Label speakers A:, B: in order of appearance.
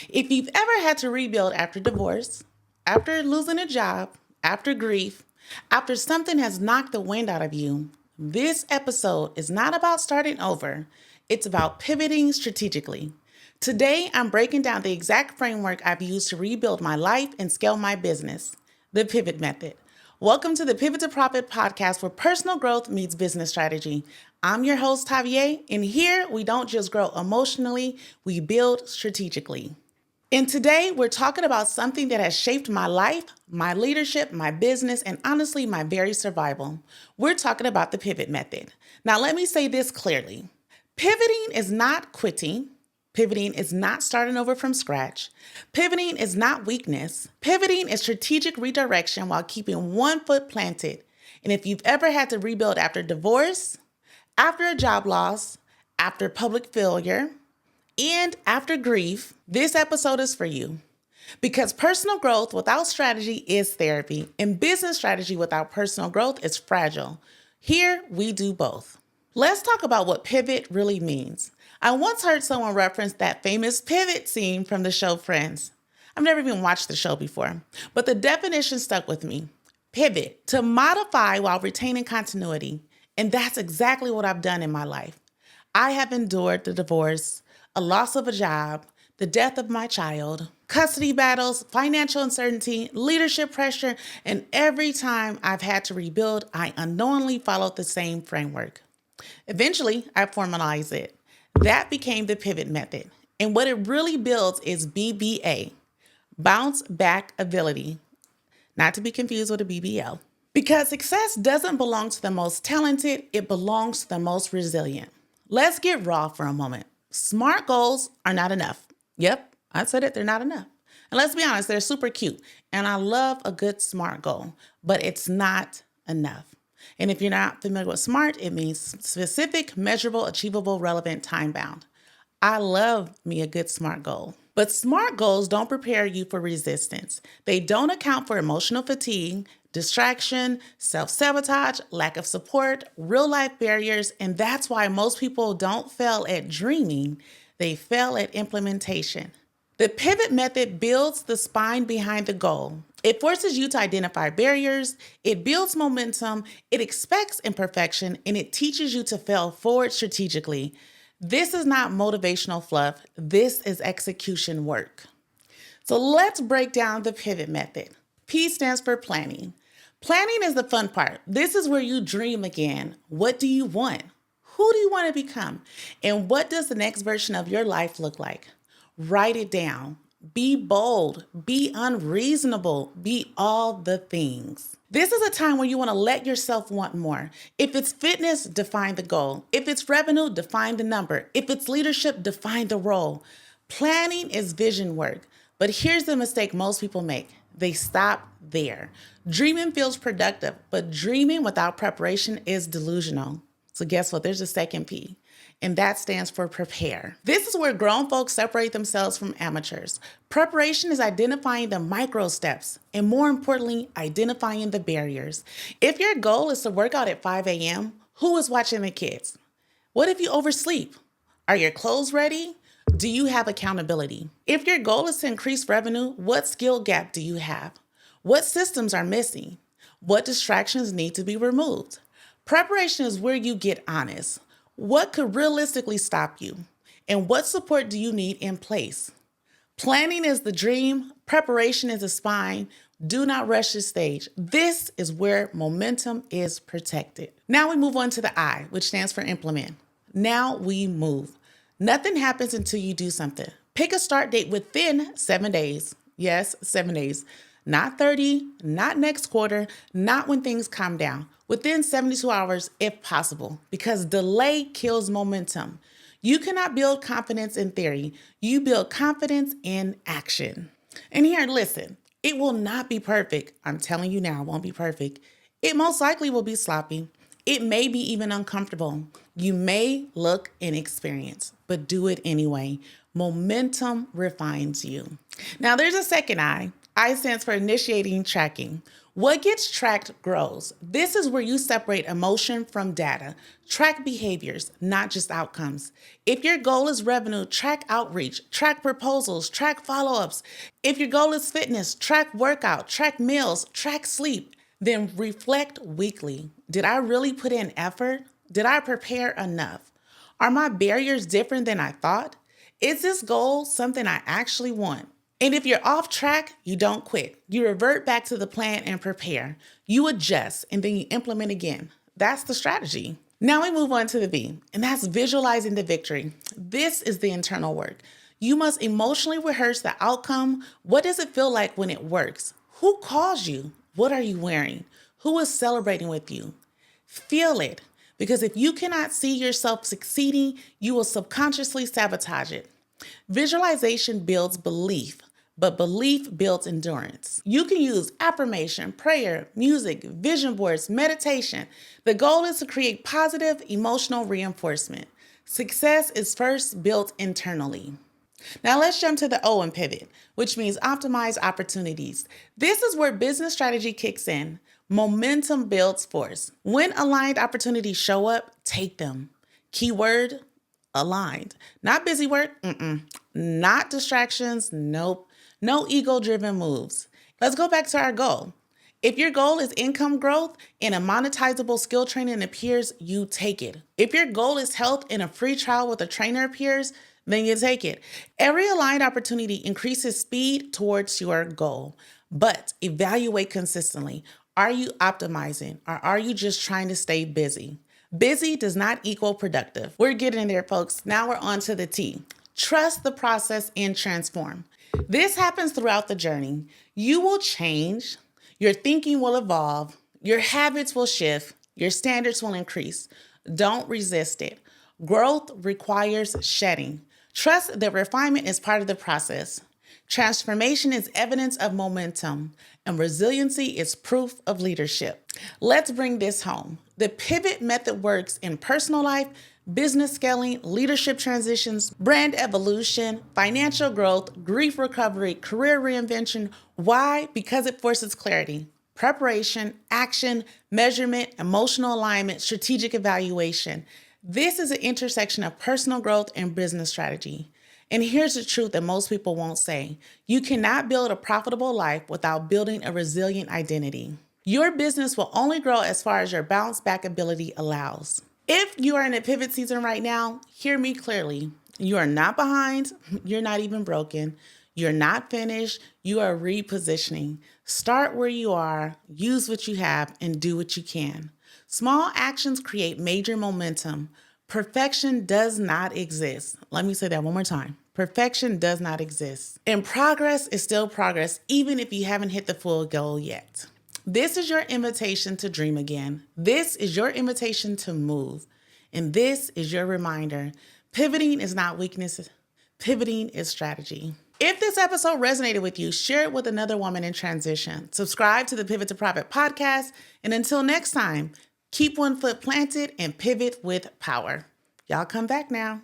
A: If you've ever had to rebuild after divorce, after losing a job, after grief, after something has knocked the wind out of you, this episode is not about starting over. It's about pivoting strategically. Today, I'm breaking down the exact framework I've used to rebuild my life and scale my business, the pivot method. Welcome to the Pivot to Profit podcast where personal growth meets business strategy. I'm your host, TaVia, and here we don't just grow emotionally, we build strategically. And today we're talking about something that has shaped my life, my leadership, my business, and honestly, my very survival. We're talking about the pivot method. Now, let me say this clearly. Pivoting is not quitting. Pivoting is not starting over from scratch. Pivoting is not weakness. Pivoting is strategic redirection while keeping one foot planted. And if you've ever had to rebuild after divorce, after a job loss, after public failure, and after grief, this episode is for you. Because personal growth without strategy is therapy, and business strategy without personal growth is fragile. Here, we do both. Let's talk about what pivot really means. I once heard someone reference that famous pivot scene from the show Friends. I've never even watched the show before, but the definition stuck with me. Pivot, to modify while retaining continuity. And that's exactly what I've done in my life. I have endured the divorce, a loss of a job, the death of my child, custody battles, financial uncertainty, leadership pressure, and every time I've had to rebuild, I unknowingly followed the same framework. Eventually, I formalized it. That became the pivot method. And what it really builds is BBA, bounce back ability, not to be confused with a BBL. Because success doesn't belong to the most talented, it belongs to the most resilient. Let's get raw for a moment. Smart goals are not enough. Yep, I said it, they're not enough. And let's be honest, they're super cute. And I love a good SMART goal, but it's not enough. And if you're not familiar with SMART, it means specific, measurable, achievable, relevant, time bound. I love me a good SMART goal. But SMART goals don't prepare you for resistance. They don't account for emotional fatigue, distraction, self-sabotage, lack of support, real-life barriers, and that's why most people don't fail at dreaming, they fail at implementation. The pivot method builds the spine behind the goal. It forces you to identify barriers, it builds momentum, it expects imperfection, and it teaches you to fail forward strategically. This is not motivational fluff, this is execution work. So let's break down the pivot method. P stands for planning. Planning is the fun part. This is where you dream again. What do you want? Who do you want to become? And what does the next version of your life look like? Write it down. Be bold. Be unreasonable. Be all the things. This is a time where you want to let yourself want more. If it's fitness, define the goal. If it's revenue, define the number. If it's leadership, define the role. Planning is vision work. But here's the mistake most people make. They stop there. Dreaming feels productive, but dreaming without preparation is delusional. So guess what? There's a second P, and that stands for prepare. This is where grown folks separate themselves from amateurs. Preparation is identifying the micro steps, and more importantly, identifying the barriers. If your goal is to work out at 5 a.m., who is watching the kids? What if you oversleep? Are your clothes ready? Do you have accountability? If your goal is to increase revenue, what skill gap do you have? What systems are missing? What distractions need to be removed? Preparation is where you get honest. What could realistically stop you? And what support do you need in place? Planning is the dream. Preparation is the spine. Do not rush the stage. This is where momentum is protected. Now we move on to the I, which stands for implement. Now we move. Nothing happens until you do something. Pick a start date within 7 days. Yes, 7 days. Not 30, not next quarter, not when things calm down. Within 72 hours, if possible, because delay kills momentum. You cannot build confidence in theory. You build confidence in action. And here, listen, it will not be perfect. I'm telling you now, it won't be perfect. It most likely will be sloppy. It may be even uncomfortable. You may look inexperienced, but do it anyway. Momentum refines you. Now, there's a second I. I stands for initiating tracking. What gets tracked grows. This is where you separate emotion from data. Track behaviors, not just outcomes. If your goal is revenue, track outreach, track proposals, track follow-ups. If your goal is fitness, track workout, track meals, track sleep. Then reflect weekly. Did I really put in effort? Did I prepare enough? Are my barriers different than I thought? Is this goal something I actually want? And if you're off track, you don't quit. You revert back to the plan and prepare. You adjust and then you implement again. That's the strategy. Now we move on to the V, and that's visualizing the victory. This is the internal work. You must emotionally rehearse the outcome. What does it feel like when it works? Who calls you? What are you wearing? Who is celebrating with you? Feel it, because if you cannot see yourself succeeding, you will subconsciously sabotage it. Visualization builds belief, but belief builds endurance. You can use affirmation, prayer, music, vision boards, meditation. The goal is to create positive emotional reinforcement. Success is first built internally. Now let's jump to the O and pivot, which means optimize opportunities. This is where business strategy kicks in. Momentum builds force. When aligned opportunities show up, take them. Keyword, aligned. Not busy work, not distractions, nope. No ego-driven moves. Let's go back to our goal. If your goal is income growth and a monetizable skill training appears, you take it. If your goal is health and a free trial with a trainer appears, then you take it. Every aligned opportunity increases speed towards your goal, but evaluate consistently. Are you optimizing or are you just trying to stay busy? Busy does not equal productive. We're getting there, folks. Now we're on to the T. Trust the process and transform. This happens throughout the journey. You will change, your thinking will evolve, your habits will shift, your standards will increase. Don't resist it. Growth requires shedding. Trust that refinement is part of the process. Transformation is evidence of momentum, and resiliency is proof of leadership. Let's bring this home. The pivot method works in personal life, business scaling, leadership transitions, brand evolution, financial growth, grief recovery, career reinvention. Why? Because it forces clarity, preparation, action, measurement, emotional alignment, strategic evaluation. This is an intersection of personal growth and business strategy. And here's the truth that most people won't say. You cannot build a profitable life without building a resilient identity. Your business will only grow as far as your bounce back ability allows. If you are in a pivot season right now, hear me clearly. You are not behind. You're not even broken. You're not finished. You are repositioning. Start where you are, use what you have, and do what you can. Small actions create major momentum. Perfection does not exist. Let me say that one more time. Perfection does not exist. And progress is still progress, even if you haven't hit the full goal yet. This is your invitation to dream again. This is your invitation to move. And this is your reminder. Pivoting is not weakness. Pivoting is strategy. If this episode resonated with you, share it with another woman in transition. Subscribe to the Pivot to Profit podcast. And until next time, keep one foot planted and pivot with power. Y'all come back now.